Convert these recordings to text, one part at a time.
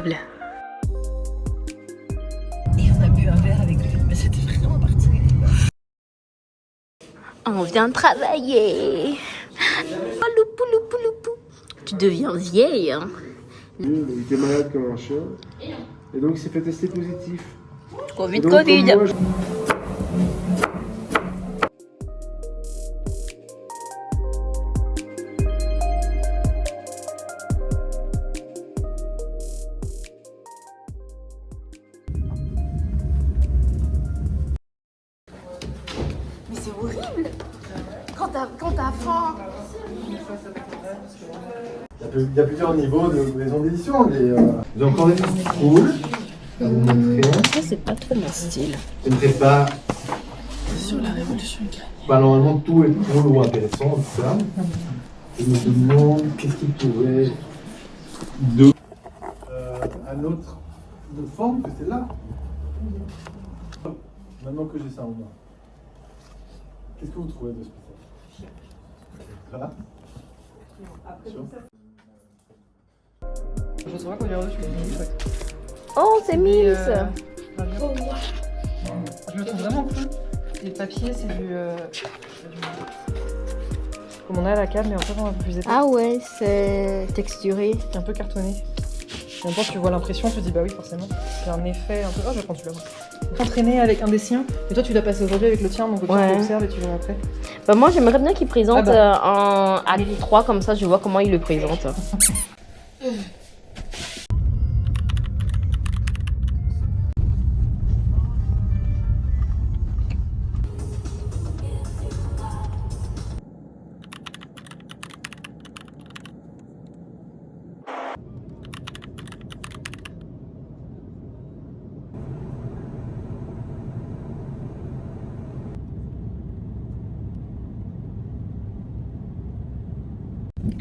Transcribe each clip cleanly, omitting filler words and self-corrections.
table. Et on a bu un verre avec lui, mais c'était vraiment particulier. On vient de travailler. Oh, loupou, loupou, loupou. Tu deviens vieille. Hein. Il était malade comme un chien. Et donc il s'est fait tester positif. Covid, Et donc, Covid. comme moi, Mais c'est horrible. Quand t'as faim. il y a plusieurs niveaux de maison d'édition. Vous avez encore des petites poules à vous montrer. Ça, c'est pas trop mon style. Je ne sais pas. Sur la révolution ukrainienne. Bah, normalement, tout est drôle ou intéressant, tout ça. Et nous nous demandons qu'est-ce qu'il pourrait de un autre de forme que celle-là. Maintenant que j'ai ça en main, qu'est-ce que vous trouvez de spécial? Voilà. Je sais pas qu'on vient dessus, c'est chouette. Oh, c'est Mills. Je le trouve vraiment cool. Les papiers, c'est du. Comme on a à la cave, mais en fait, on a un peu plus épais. Ah ouais, c'est texturé. C'est un peu cartonné. En même temps, tu vois l'impression, tu te dis bah oui, forcément. C'est un effet un peu. Oh, je vais prendre celui-là. Entraîner avec un des siens. Et toi, tu l'as passé aujourd'hui avec le tien, donc tu l'observes et tu vas après. Bah moi, j'aimerais bien qu'il présente en acte 3, comme ça, je vois comment il le présente.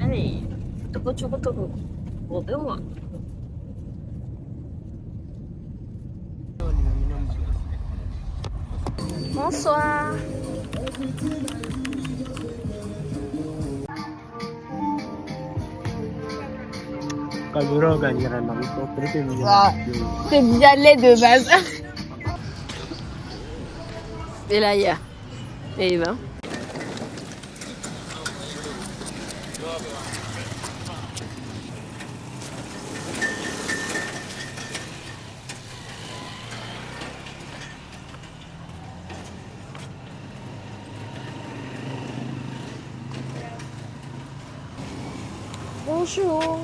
Allez, toko toko toko. Bonjour. Bonsoir. C'est bien laid de base. Et là, il y a. Et ben. Bonjour.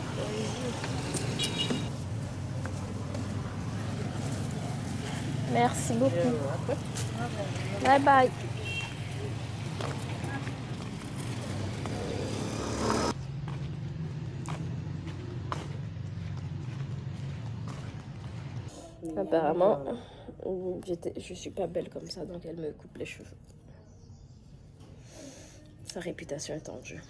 Merci beaucoup. Bye bye. Apparemment, je suis pas belle comme ça, donc elle me coupe les cheveux. Sa réputation est en jeu.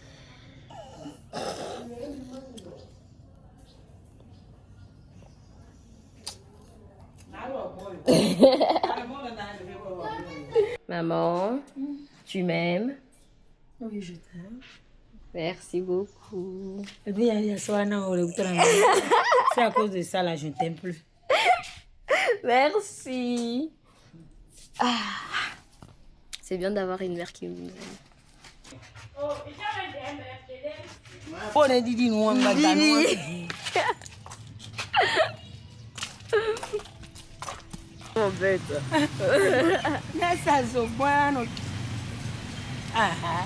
Maman, tu m'aimes? Oui, je t'aime. Merci beaucoup. Et puis, il y a soir, c'est à cause de ça, là, je ne t'aime plus. Merci. Ah, c'est bien d'avoir une mère qui m'aime. On a dit nous, on va Oh bête. ça se voit. Ah ah.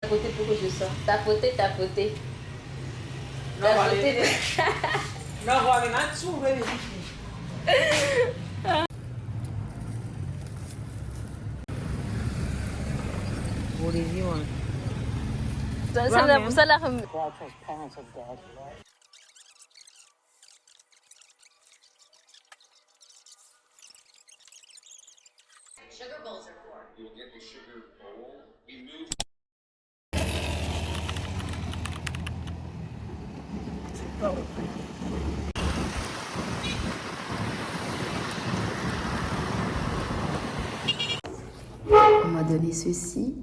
Tapoter pour que je sorte. Tapoter. Tapoter. Ça l'a remis. Sugar bowls are for. You will get the sugar bowl. We move. On m'a donné ceci.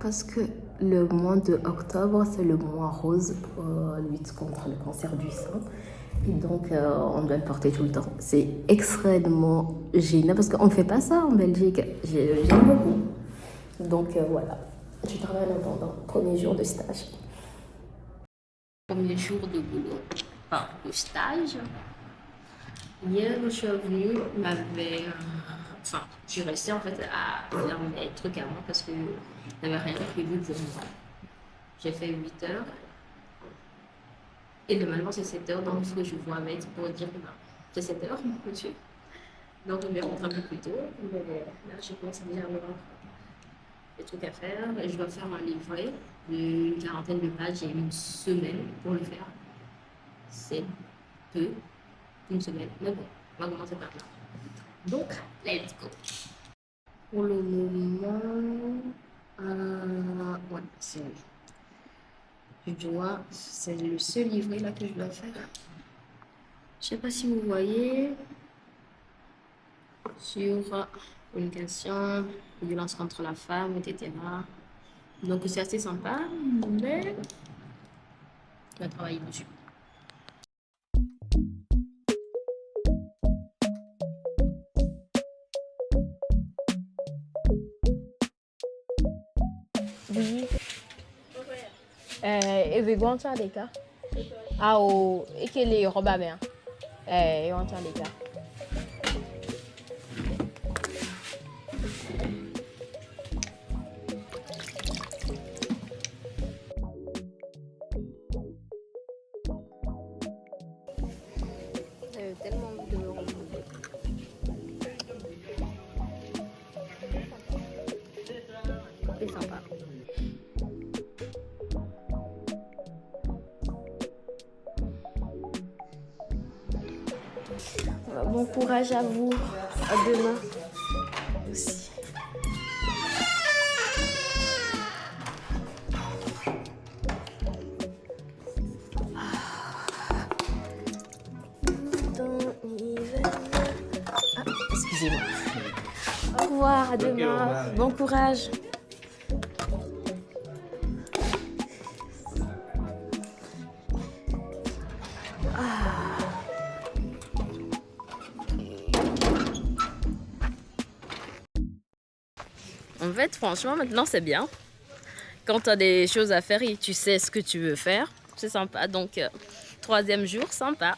parce que le mois de octobre, c'est le mois rose pour lutte contre le cancer du sein. Et donc, on doit le porter tout le temps. C'est extrêmement gênant parce qu'on ne fait pas ça en Belgique. J'aime beaucoup. Donc, voilà. Je travaille en attendant. Premier jour de stage. Premier jour de boulot. Enfin, de stage. Hier, je suis venue, enfin, je suis restée en fait à faire mes trucs à moi parce que je n'avais rien prévu pour moi. J'ai fait 8 heures. Et normalement, c'est 7 heures, donc il faut que je vois avec pour dire que c'est 7 heures, monsieur. Donc, je vais rentrer un peu plus tôt. Mais là, je commence à dire des trucs à faire. Je dois faire un livret d'une quarantaine de pages. J'ai une semaine pour le faire. C'est peu. Une semaine. Mais bon, on va commencer par là. Donc, let's go. Pour le moment, ouais, c'est le seul livret là que je dois faire. Je sais pas si vous voyez sur communication, violence contre la femme, etc. Donc c'est assez sympa, mais on va travailler dessus. Oui. Eve gwanta deka. Ao ekele roba bem. Gwanta deka. Tellement envie de me remonter. C'est sympa. Bon courage à vous. À demain aussi. Excusez-moi. Au revoir, à demain. Bon courage. En fait, franchement, maintenant, c'est bien. Quand tu as des choses à faire et tu sais ce que tu veux faire, c'est sympa. Donc, 3e jour, sympa.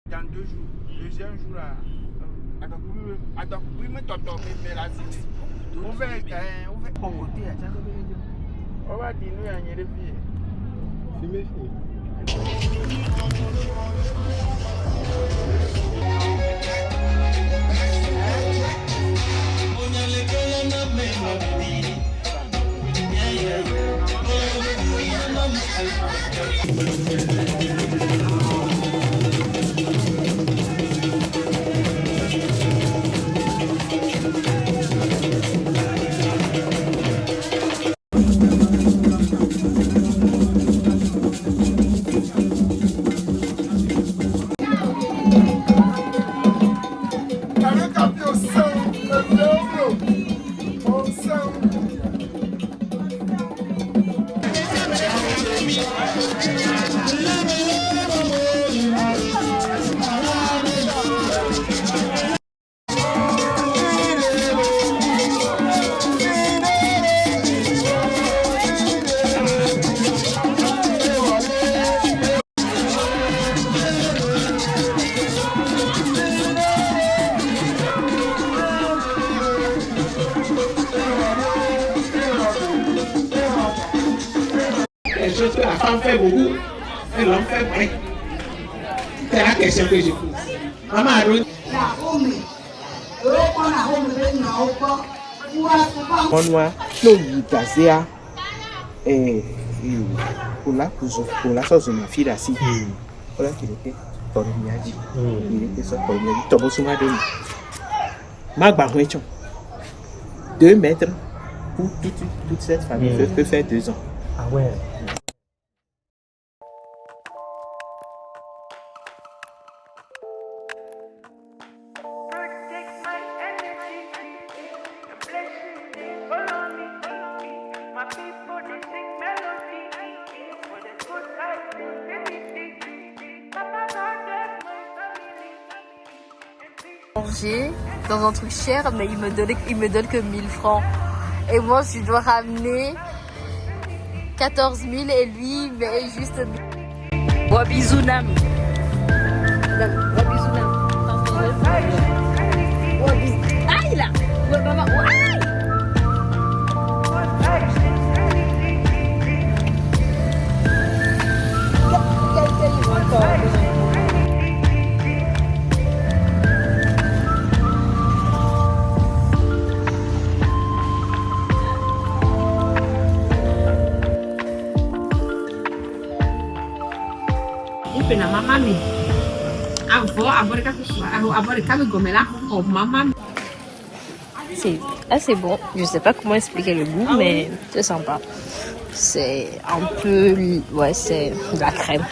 Dans 2 jours, 2e jour là, on va dire nous à les filles. Filmez, filmez. Les choses que la femme fait beaucoup, et l'homme fait moins. C'est la question que je pose. Maman Aaron. Moi, nous y passer à pour la sauce de ma fille assis. Voilà qu'il était Torimiaji. Il était ça Torimiaji. Tobosuma de Magbarouechon. 2 mètres pour toute cette famille peut faire 2 ans. Ah ouais. manger dans un truc cher, mais il me donne que 1000 francs. Et moi, je dois ramener 14 000 et lui, mais juste 1000. Wabizunam. Aïe là! Ouais, maman, aïe! Ipe na mamami. C'est assez bon. Je sais pas comment expliquer le goût, mais c'est sympa. C'est un peu... Ouais, c'est de la crème.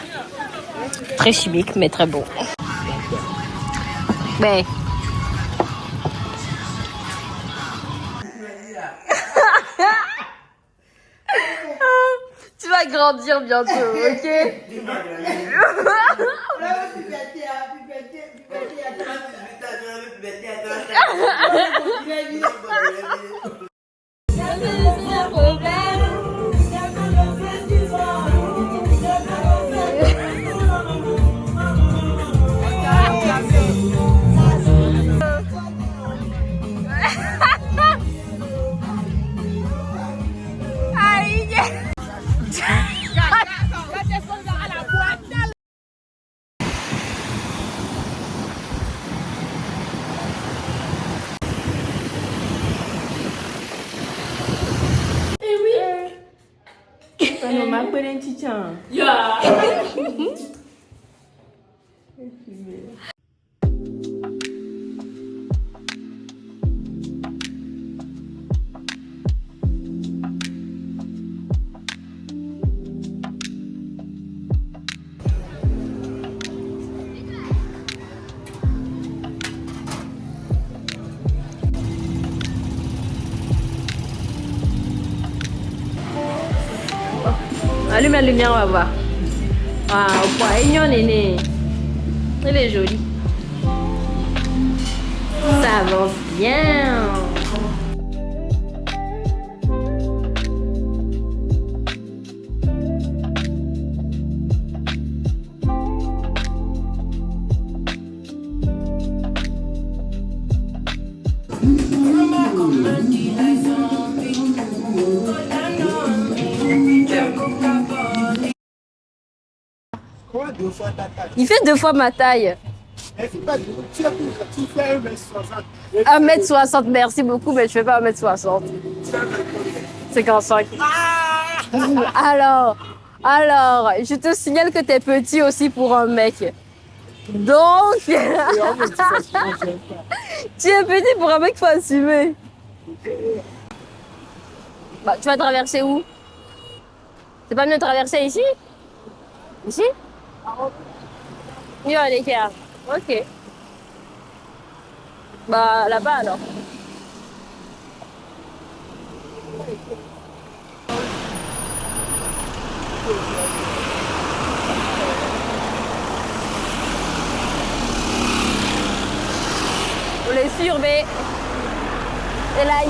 Très chimique, mais très bon. Mais... Tu vas grandir bientôt, ok? Allume la lumière, on va voir. Waouh, Néné. Elle est jolie. Ça avance bien. Quoi, 2 fois ta taille? Il fait 2 fois ma taille. Mais c'est pas du tout. Tu fais 1m60. 1m60, merci beaucoup, mais je fais pas 1m60. 55. Alors, je te signale que t'es petit aussi pour un mec. Donc, tu es petit pour un mec, faut assumer. Bah, tu vas traverser où? C'est pas mieux de traverser ici? Ici? Mieux à l'écart. Ok. Bah, là-bas alors. On les suivre. Et là,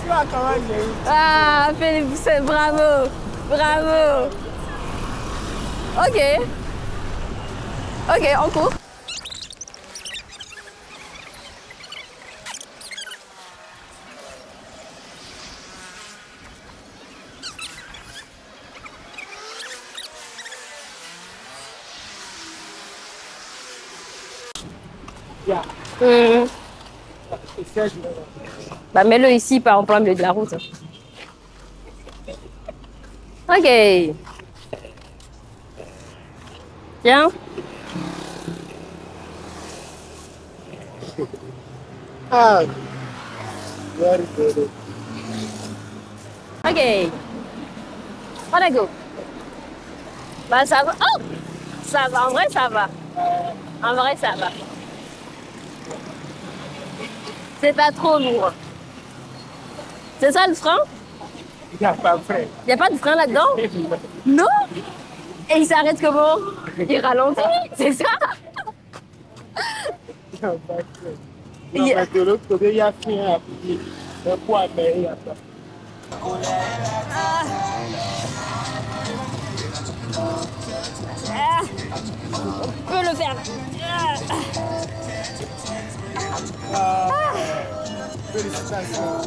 Tu vois comment j'ai eu. Ah, Philippe, bravo, bravo. Ok, on court. Bah, mets-le ici, par exemple, au milieu de la route. Ok. Tiens. Ah, very good. Ok. On a go. Bah, ça va. Oh! Ça va, en vrai, ça va. En vrai, ça va. C'est pas trop lourd. C'est ça le frein? Il n'y a pas de frein. Il n'y a pas de frein là-dedans? Non? Et il s'arrête comment? Il ralentit, c'est ça? Il n'y a pas de frein. Non, mais de l'autre côté, il y a frein à appuyer. Un poids, mais il n'y a pas. On peut le faire. Félicitations.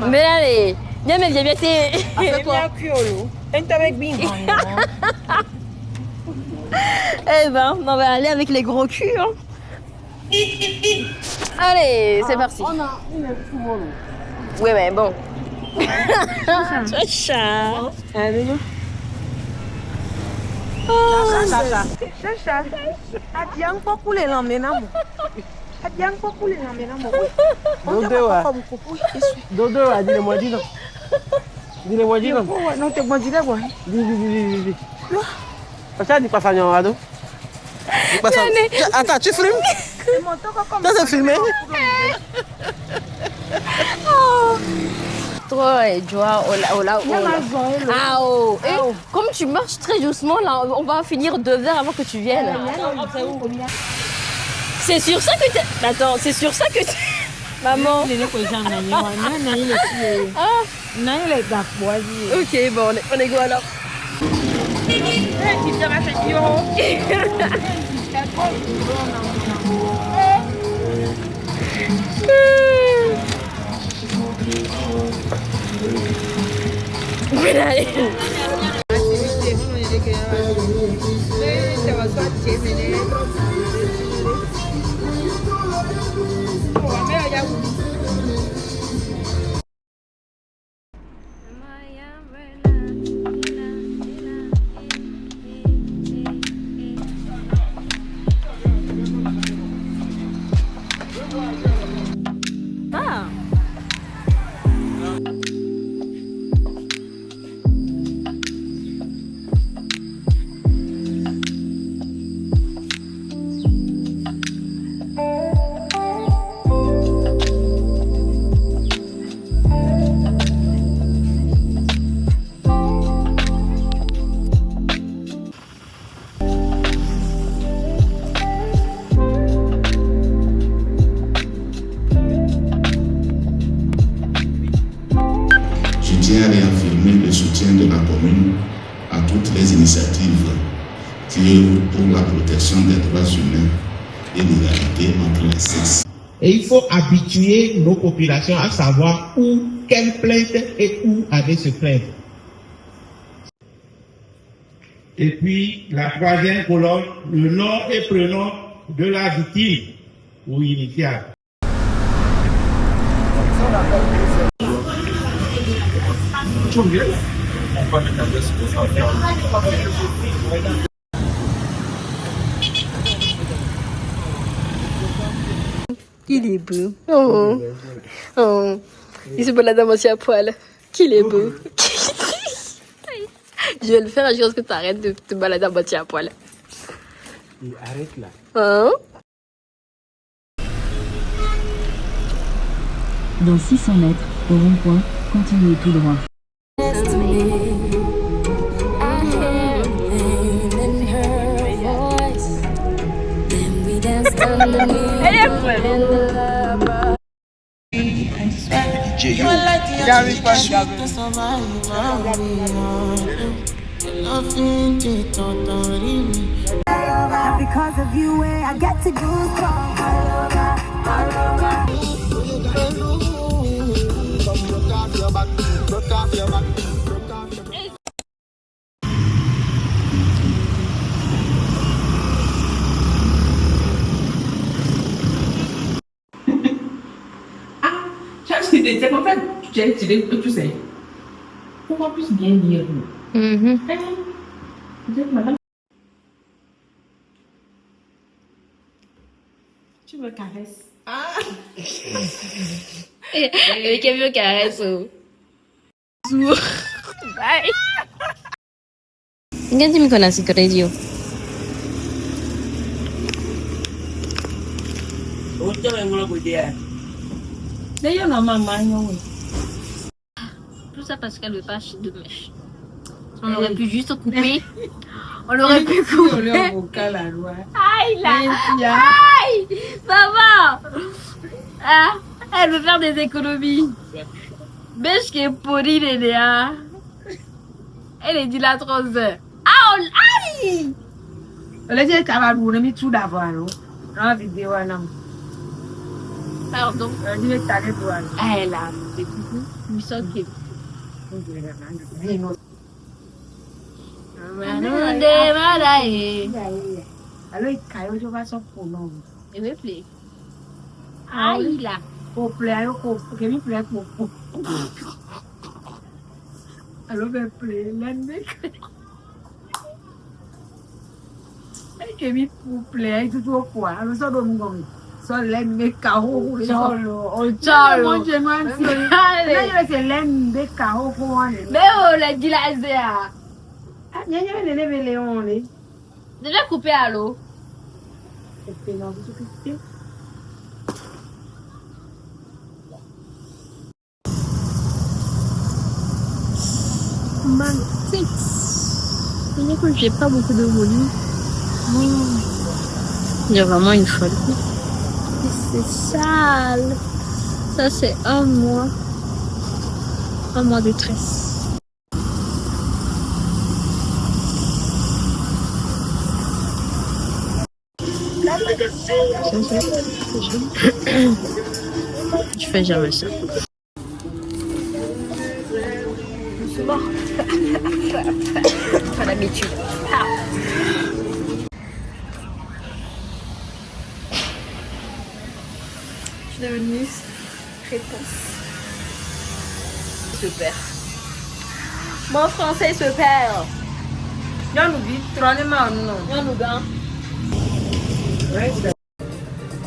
Mais allez, viens, mais viens, t'es. Eh ben, on va aller avec les gros culs. Hein. Allez, c'est parti. Oui, mais bon. Chacha. Dodo, dis-le-moi, dis-le. Dis-le-moi, dis-le. Non, t'es bon, dis-le, moi. Dis. Ça dit pas ça, non, Ado? Attends, tu filmes? Ça, c'est filmé? Trop, joie, Ah, oh. Et comme tu marches très doucement, là, on va finir 2 verres avant que tu viennes. C'est sur ça que tu... Attends, c'est sur ça que tu... Maman. Ok, bon, on est go alors. Je tiens à réaffirmer le soutien de la commune à toutes les initiatives qui œuvrent pour la protection des droits humains et l'égalité entre les sexes. Et il faut habituer nos populations à savoir où, quelle plainte et où aller se plaindre. Et puis, la troisième colonne, le nom et prénom de la victime ou initiale. Il est beau. Oh. Oh. Il se balade à moitié à poil. Qu'il est beau. Je vais le faire jusqu'à ce que tu arrêtes de te balader à moitié à poil. Arrête là. Hein? Dans 600 mètres, au rond-point, continuez tout droit. Because of you, I get to do C'est en fait, tu as tiré que tu sais. Pour qu'on puisse bien lire. Tu me caresses. Ah! Et qui me caresse. Bye. Ganti mi connais radio. Tout ça parce qu'elle veut pas acheter de mèche. On aurait pu juste couper. On aurait pu couper. Aïe là. Aïe. Maman. Ah, elle veut faire des économies. Mèche qui est pourrie, Nénéa. Elle est dit la 30 heures. Aïe. Pardon. Ah, elle a des coucous. Nous sommes qui. Il me plaît. Aïe là. Mais oh, la dit la Zéa. Déjà coupé à l'eau. J'ai pas beaucoup de volume. Il y a vraiment une folle. C'est sale. Ça c'est un mois de tresse. Je fais jamais ça. Je suis morte. Pas l'habitude. Je suis devenue réponse. Se perd. Mon français se perd.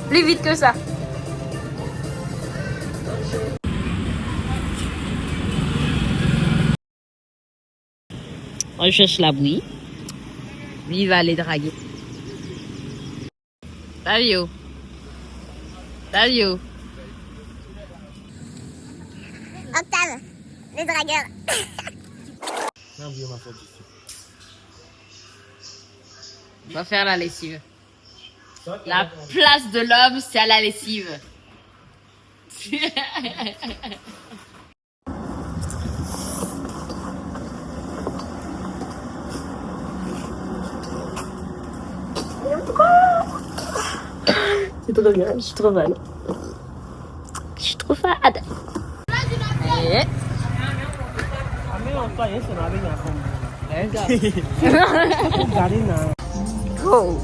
Plus vite que ça. On cherche la bouille. Lui, il va aller draguer. Davio. Octave, les dragueurs. On va faire la lessive. La place de l'homme, c'est à la lessive. C'est trop bien, je suis trop fan. Je suis trop fade. Et... Go.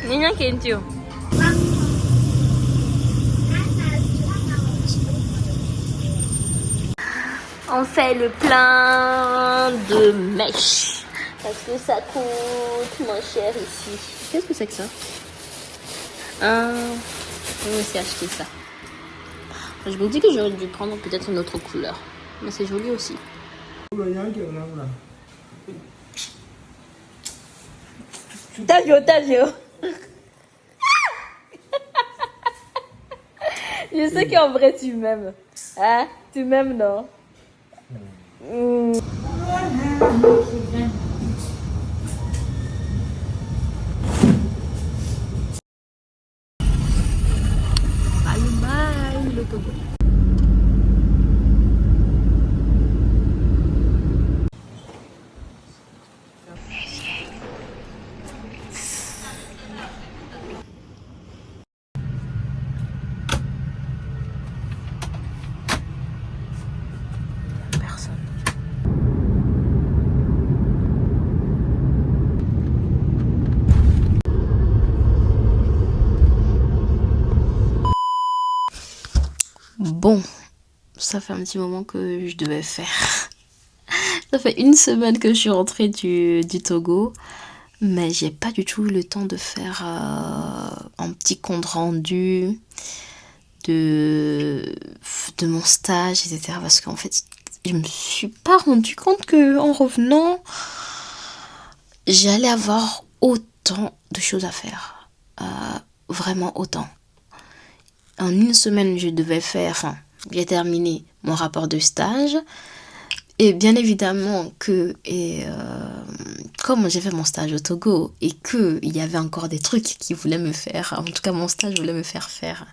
Nina Kentio. On fait le plein de mèches. Parce que ça coûte moins cher ici. Qu'est-ce que c'est que ça? Je vais aussi acheter ça. Je me dis que j'aurais dû prendre peut-être une autre couleur. Mais c'est joli aussi. Tavio. Je sais qu'en vrai tu m'aimes. Hein? Tu m'aimes, non? Bye le Togo. Bon, ça fait un petit moment que je devais faire. Ça fait une semaine que je suis rentrée du Togo, mais j'ai pas du tout eu le temps de faire un petit compte rendu de mon stage, etc. Parce qu'en fait, je me suis pas rendu compte que en revenant, j'allais avoir autant de choses à faire. vraiment autant. En une semaine, j'ai terminé mon rapport de stage. Et bien évidemment que, comme j'ai fait mon stage au Togo et qu'il y avait encore des trucs qui voulaient me faire, en tout cas mon stage voulait me faire faire,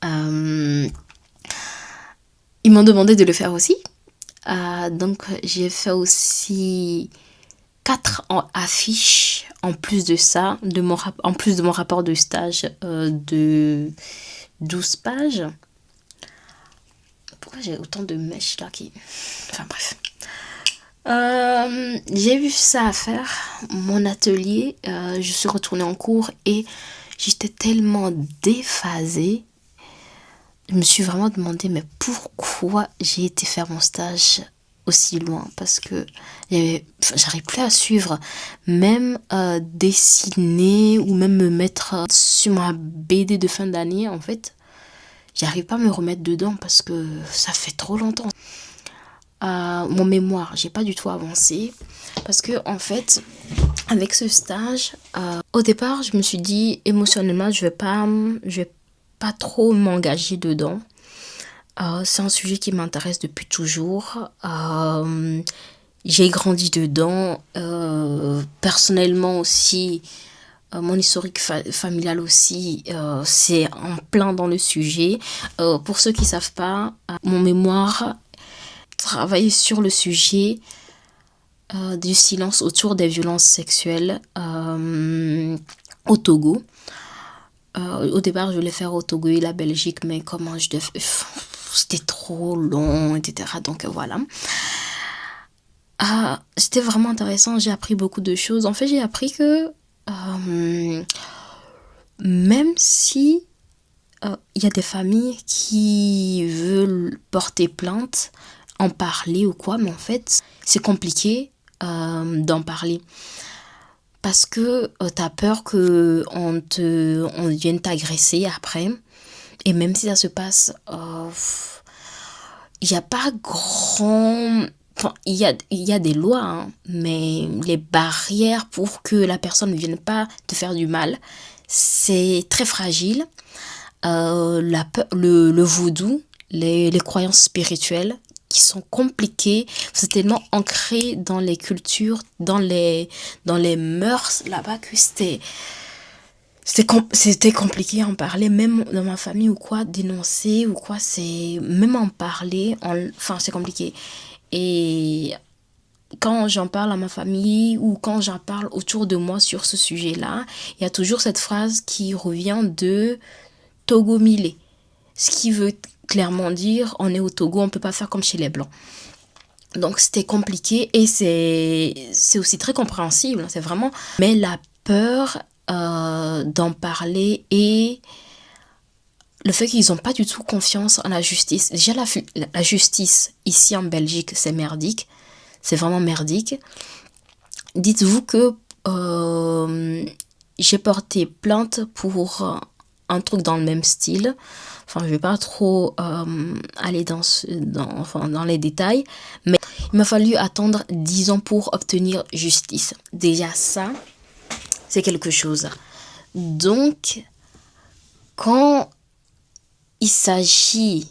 ils m'ont demandé de le faire aussi. Donc j'ai fait aussi 4 affiches en plus de ça, en plus de mon rapport de stage de 12 pages. Pourquoi j'ai autant de mèches là qui... Enfin bref. J'ai eu ça à faire, mon atelier. Je suis retournée en cours et j'étais tellement déphasée. Je me suis vraiment demandé mais pourquoi j'ai été faire mon stage aussi loin, parce que j'arrive plus à suivre, même dessiner ou même me mettre sur ma BD de fin d'année. En fait, j'arrive pas à me remettre dedans parce que ça fait trop longtemps. Mon mémoire, j'ai pas du tout avancé parce que en fait, avec ce stage, au départ, je me suis dit émotionnellement, je vais pas trop m'engager dedans. C'est un sujet qui m'intéresse depuis toujours. J'ai grandi dedans. Personnellement aussi, mon historique familial aussi, c'est en plein dans le sujet. Pour ceux qui ne savent pas, mon mémoire travaille sur le sujet du silence autour des violences sexuelles au Togo. Au départ, je voulais faire au Togo et la Belgique, mais comment c'était trop long, etc. Donc voilà. C'était vraiment intéressant. J'ai appris beaucoup de choses. En fait, j'ai appris que même si il y a des familles qui veulent porter plainte, en parler ou quoi, mais en fait, c'est compliqué d'en parler. Parce que t'as peur qu'on vienne t'agresser après. Et même si ça se passe, il n'y a pas grand... Enfin, il y a des lois, hein, mais les barrières pour que la personne ne vienne pas te faire du mal, c'est très fragile. Le vaudou, les croyances spirituelles qui sont compliquées, c'est tellement ancré dans les cultures, dans les mœurs là-bas que c'était compliqué à en parler, même dans ma famille ou quoi, dénoncer ou quoi, c'est même en parler, enfin c'est compliqué. Et quand j'en parle à ma famille ou quand j'en parle autour de moi sur ce sujet-là, il y a toujours cette phrase qui revient de Togo Milé, ce qui veut clairement dire on est au Togo, on peut pas faire comme chez les Blancs. Donc c'était compliqué et c'est aussi très compréhensible, c'est vraiment... Mais la peur d'en parler et le fait qu'ils n'ont pas du tout confiance en la justice. Déjà la justice ici en Belgique, c'est merdique, c'est vraiment merdique. Dites-vous que j'ai porté plainte pour un truc dans le même style. Enfin, je ne vais pas trop aller dans les détails, mais il m'a fallu attendre 10 ans pour obtenir justice. Déjà ça, c'est quelque chose. Donc, quand il s'agit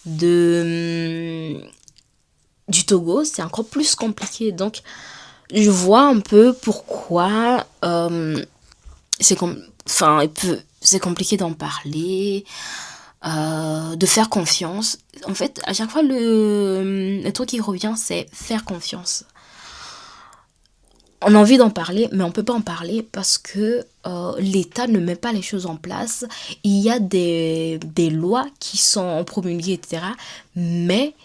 du Togo, c'est encore plus compliqué. Donc, je vois un peu pourquoi c'est compliqué d'en parler, de faire confiance. En fait, à chaque fois, le truc qui revient, c'est faire confiance. On a envie d'en parler, mais on ne peut pas en parler parce que l'État ne met pas les choses en place. Il y a des lois qui sont promulguées, etc. Mais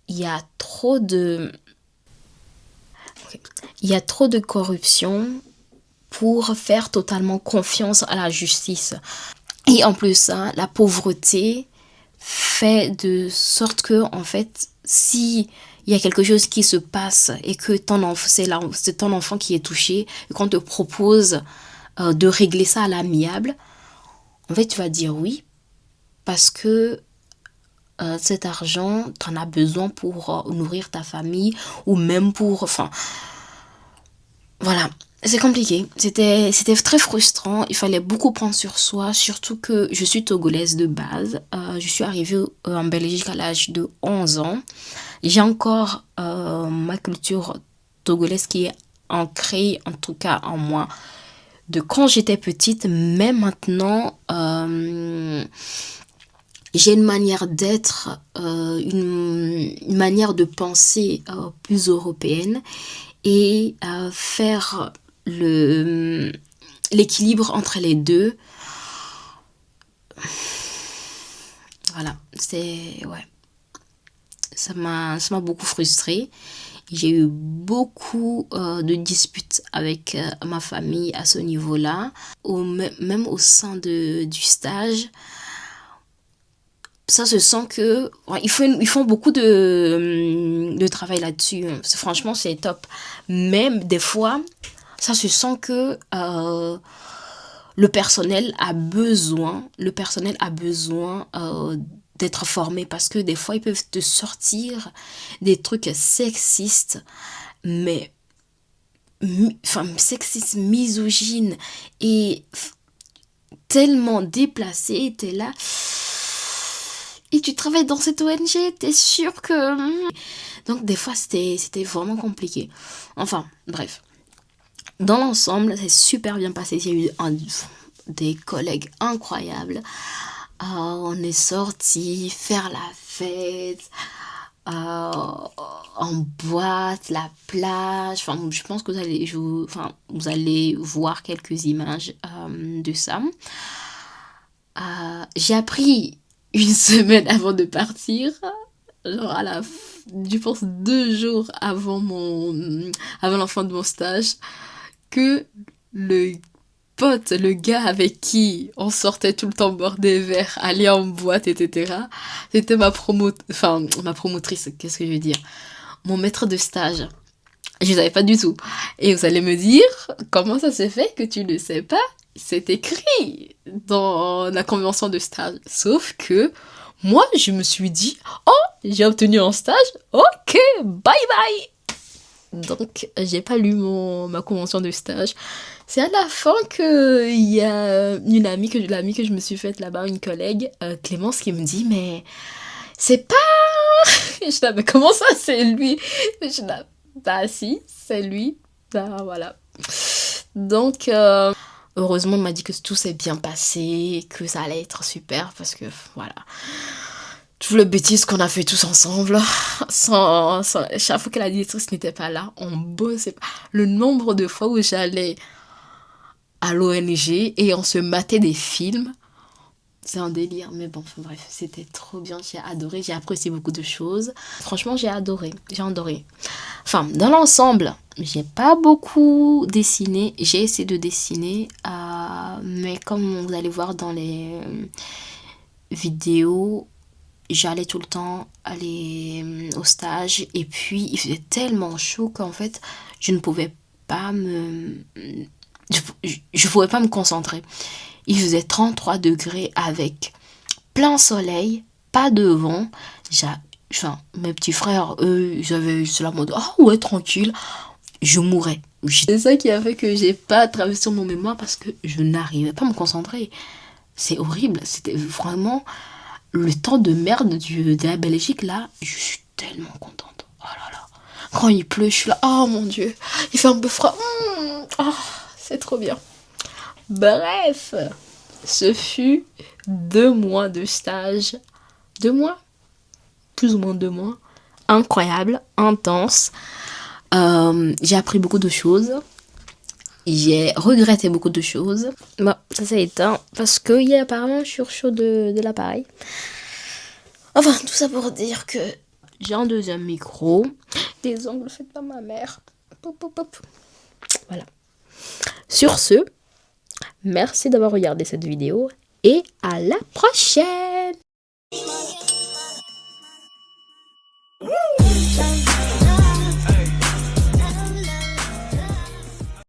il y a trop de corruption pour faire totalement confiance à la justice. Et en plus, la pauvreté fait de sorte que, en fait, si il y a quelque chose qui se passe et que c'est ton enfant qui est touché et qu'on te propose de régler ça à l'amiable, en fait, tu vas dire oui parce que cet argent, tu en as besoin pour nourrir ta famille ou même pour... Enfin, voilà. C'est compliqué, c'était très frustrant, il fallait beaucoup prendre sur soi, surtout que je suis togolaise de base. Je suis arrivée en Belgique à l'âge de 11 ans. J'ai encore ma culture togolaise qui est ancrée, en tout cas en moi, de quand j'étais petite, mais maintenant, j'ai une manière d'être, une manière de penser plus européenne et faire l'équilibre entre les deux. Voilà, ouais. Ça m'a beaucoup frustrée. J'ai eu beaucoup de disputes avec ma famille à ce niveau-là. Même au sein du stage, ça se sent que ouais, ils font beaucoup de travail là-dessus. Franchement, c'est top. Même des fois, ça se sent que le personnel a besoin d'être formé, parce que des fois, ils peuvent te sortir des trucs sexistes, mais sexistes, misogynes et tellement déplacés. T'es là et tu travailles dans cette ONG, t'es sûr que... Donc des fois, c'était vraiment compliqué. Enfin, bref. Dans l'ensemble, c'est super bien passé. J'ai eu des collègues incroyables. On est sortis faire la fête en boîte, la plage. Enfin, je pense que vous allez voir quelques images de ça. J'ai appris une semaine avant de partir, genre je pense 2 jours avant la fin de mon stage, que le gars avec qui on sortait tout le temps boire des verres, aller en boîte, etc. C'était ma promotrice, qu'est-ce que je veux dire, mon maître de stage. Je ne savais pas du tout. Et vous allez me dire, comment ça se fait que tu ne sais pas? C'est écrit dans la convention de stage. Sauf que moi, je me suis dit, oh, j'ai obtenu un stage, ok, bye bye. Donc, j'ai pas lu ma convention de stage. C'est à la fin qu'il y a l'amie que je me suis faite là-bas, une collègue, Clémence, qui me dit, mais c'est pas... Je dis, mais comment ça, c'est lui? Je dis, bah si, c'est lui. Bah voilà. Donc, heureusement, on m'a dit que tout s'est bien passé, que ça allait être super, parce que voilà. Tout le bêtise qu'on a fait tous ensemble, chaque fois que la directrice n'était pas là, on bossait pas. Le nombre de fois où j'allais à l'ONG et on se matait des films, c'est un délire. Mais bon, bref, c'était trop bien, j'ai adoré, j'ai apprécié beaucoup de choses. Franchement, j'ai adoré. Enfin, dans l'ensemble, j'ai pas beaucoup dessiné, j'ai essayé de dessiner, mais comme vous allez voir dans les vidéos, j'allais tout le temps aller au stage, et puis il faisait tellement chaud qu'en fait je ne pouvais pas je pouvais pas me concentrer. Il faisait 33 degrés avec plein soleil, pas de vent. Mes petits frères, eux, ils avaient la mode, oh ouais, tranquille. Je mourais. C'est ça qui a fait que j'ai pas travaillé sur mon mémoire, parce que je n'arrivais pas à me concentrer. C'est horrible, c'était vraiment le temps de merde de la Belgique. Là, je suis tellement contente. Oh là là. Quand il pleut, je suis là, oh mon Dieu, il fait un peu froid. Oh, c'est trop bien. Bref, ce fut 2 mois de stage. 2 mois? Plus ou moins 2 mois. Incroyable, intense. J'ai appris beaucoup de choses. J'ai regretté beaucoup de choses. Bon, ça s'est éteint parce qu'il y a apparemment un surchaud de l'appareil. Enfin, tout ça pour dire que j'ai un deuxième micro. Des ongles faits par ma mère. Pop, pop, pop. Voilà. Sur ce, merci d'avoir regardé cette vidéo et à la prochaine.